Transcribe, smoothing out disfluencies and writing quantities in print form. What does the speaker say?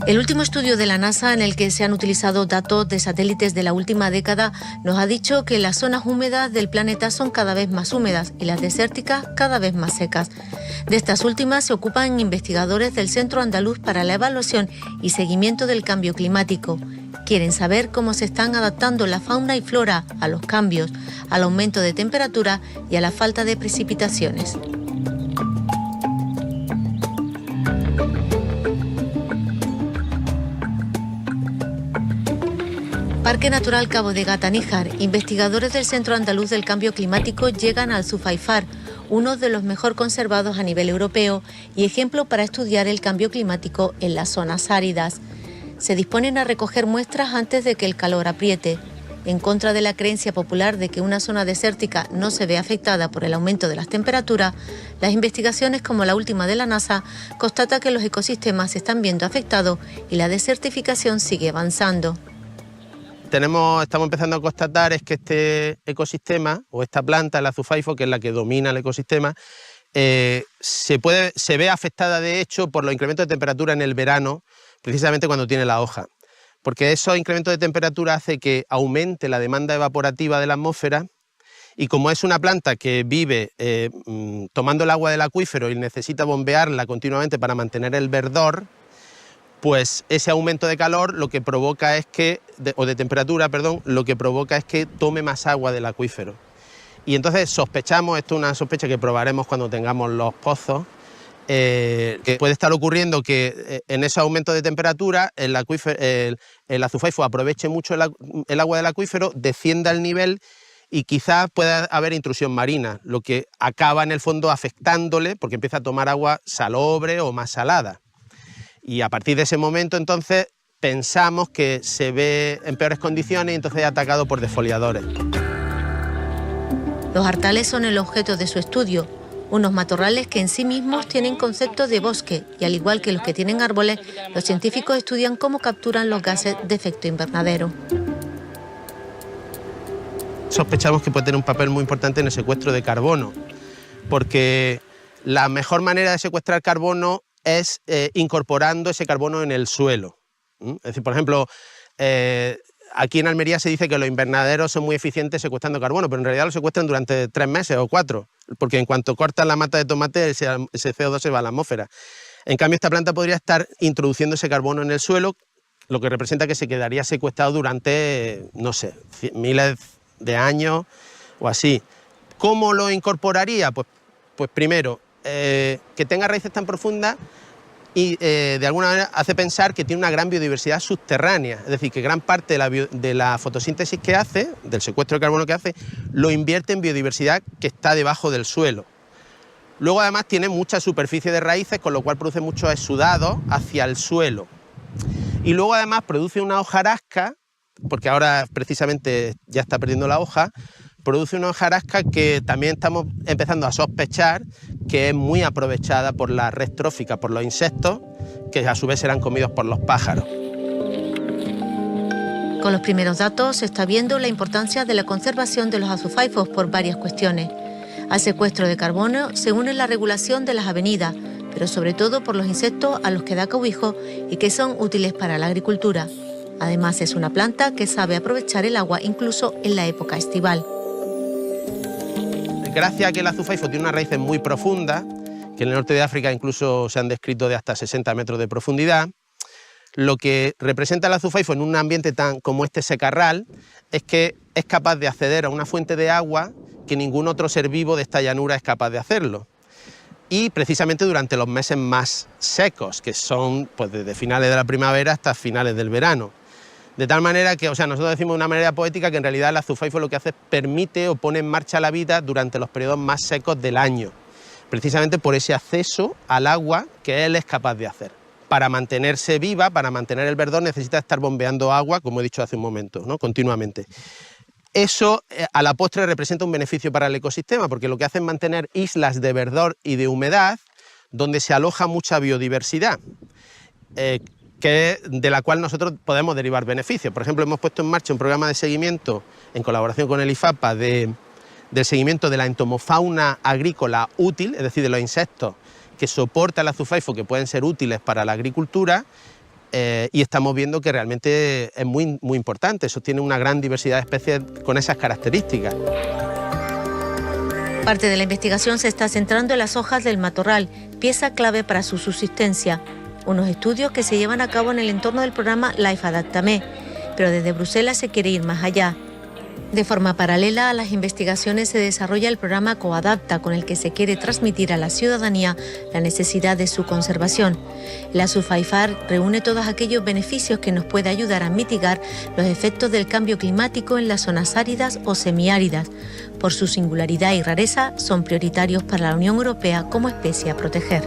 El último estudio de la NASA, en el que se han utilizado datos de satélites de la última década, nos ha dicho que las zonas húmedas del planeta son cada vez más húmedas y las desérticas cada vez más secas. De estas últimas se ocupan investigadores del Centro Andaluz para la Evaluación y Seguimiento del Cambio Climático. Quieren saber cómo se están adaptando la fauna y flora a los cambios, al aumento de temperatura y a la falta de precipitaciones. Parque Natural Cabo de Gata-Níjar. Investigadores del Centro Andaluz del Cambio Climático llegan al Zufaifar, uno de los mejor conservados a nivel europeo y ejemplo para estudiar el cambio climático en las zonas áridas. Se disponen a recoger muestras antes de que el calor apriete. En contra de la creencia popular de que una zona desértica no se ve afectada por el aumento de las temperaturas, las investigaciones como la última de la NASA constatan que los ecosistemas se están viendo afectados y la desertificación sigue avanzando. Estamos empezando a constatar es que este ecosistema o esta planta, el azufaifo, que es la que domina el ecosistema, se ve afectada de hecho por los incrementos de temperatura en el verano, precisamente cuando tiene la hoja. Porque esos incrementos de temperatura hacen que aumente la demanda evaporativa de la atmósfera y como es una planta que vive tomando el agua del acuífero y necesita bombearla continuamente para mantener el verdor, pues ese aumento de calor lo que provoca es que, o de temperatura, perdón, lo que provoca es que tome más agua del acuífero. Y entonces sospechamos, esto es una sospecha que probaremos cuando tengamos los pozos, que puede estar ocurriendo que en ese aumento de temperatura el azufaifo aproveche mucho el agua del acuífero, descienda el nivel y quizás pueda haber intrusión marina, lo que acaba en el fondo afectándole porque empieza a tomar agua salobre o más salada. Y a partir de ese momento, entonces, pensamos que se ve en peores condiciones y entonces es atacado por defoliadores. Los hartales son el objeto de su estudio, unos matorrales que en sí mismos tienen concepto de bosque y al igual que los que tienen árboles, los científicos estudian cómo capturan los gases de efecto invernadero. Sospechamos que puede tener un papel muy importante en el secuestro de carbono, porque la mejor manera de secuestrar carbono es incorporando ese carbono en el suelo. Es decir, por ejemplo, aquí en Almería se dice que los invernaderos son muy eficientes secuestrando carbono, pero en realidad lo secuestran durante 3 meses o 4, porque en cuanto cortan la mata de tomate, ese CO2 se va a la atmósfera. En cambio, esta planta podría estar introduciendo ese carbono en el suelo, lo que representa que se quedaría secuestrado durante, no sé, miles de años o así. ¿Cómo lo incorporaría? Pues primero, que tenga raíces tan profundas y de alguna manera hace pensar que tiene una gran biodiversidad subterránea, es decir, que gran parte de la fotosíntesis que hace, del secuestro de carbono que hace, lo invierte en biodiversidad que está debajo del suelo. Luego además tiene mucha superficie de raíces, con lo cual produce muchos exudados hacia el suelo. Y luego además produce una hojarasca, porque ahora precisamente ya está perdiendo la hoja, produce una hojarasca que también estamos empezando a sospechar que es muy aprovechada por la red trófica, por los insectos, que a su vez serán comidos por los pájaros. Con los primeros datos se está viendo la importancia de la conservación de los azufaifos por varias cuestiones. Al secuestro de carbono se une la regulación de las avenidas, pero sobre todo por los insectos a los que da cobijo y que son útiles para la agricultura. Además es una planta que sabe aprovechar el agua incluso en la época estival. Gracias a que el azufaifo tiene unas raíces muy profundas, que en el norte de África incluso se han descrito de hasta 60 metros de profundidad, lo que representa el azufaifo en un ambiente tan como este secarral es que es capaz de acceder a una fuente de agua que ningún otro ser vivo de esta llanura es capaz de hacerlo. Y precisamente durante los meses más secos, que son pues, desde finales de la primavera hasta finales del verano. De tal manera que, nosotros decimos de una manera poética que en realidad el azufaifo lo que hace es permite o pone en marcha la vida durante los periodos más secos del año, precisamente por ese acceso al agua que él es capaz de hacer. Para mantenerse viva, para mantener el verdor, necesita estar bombeando agua, como he dicho hace un momento, ¿no? Continuamente. Eso a la postre representa un beneficio para el ecosistema, porque lo que hace es mantener islas de verdor y de humedad donde se aloja mucha biodiversidad. De la cual nosotros podemos derivar beneficios. Por ejemplo, hemos puesto en marcha un programa de seguimiento en colaboración con el IFAPA del seguimiento de la entomofauna agrícola útil, es decir, de los insectos que soporta el azufaifo que pueden ser útiles para la agricultura, y estamos viendo que realmente es muy importante, sostiene una gran diversidad de especies con esas características. Parte de la investigación se está centrando en las hojas del matorral, pieza clave para su subsistencia. Unos estudios que se llevan a cabo en el entorno del programa Life Adáptame, pero desde Bruselas se quiere ir más allá. De forma paralela a las investigaciones se desarrolla el programa Coadapta, con el que se quiere transmitir a la ciudadanía la necesidad de su conservación. La SUFAIFAR reúne todos aquellos beneficios que nos puede ayudar a mitigar los efectos del cambio climático en las zonas áridas o semiáridas. Por su singularidad y rareza, son prioritarios para la Unión Europea como especie a proteger.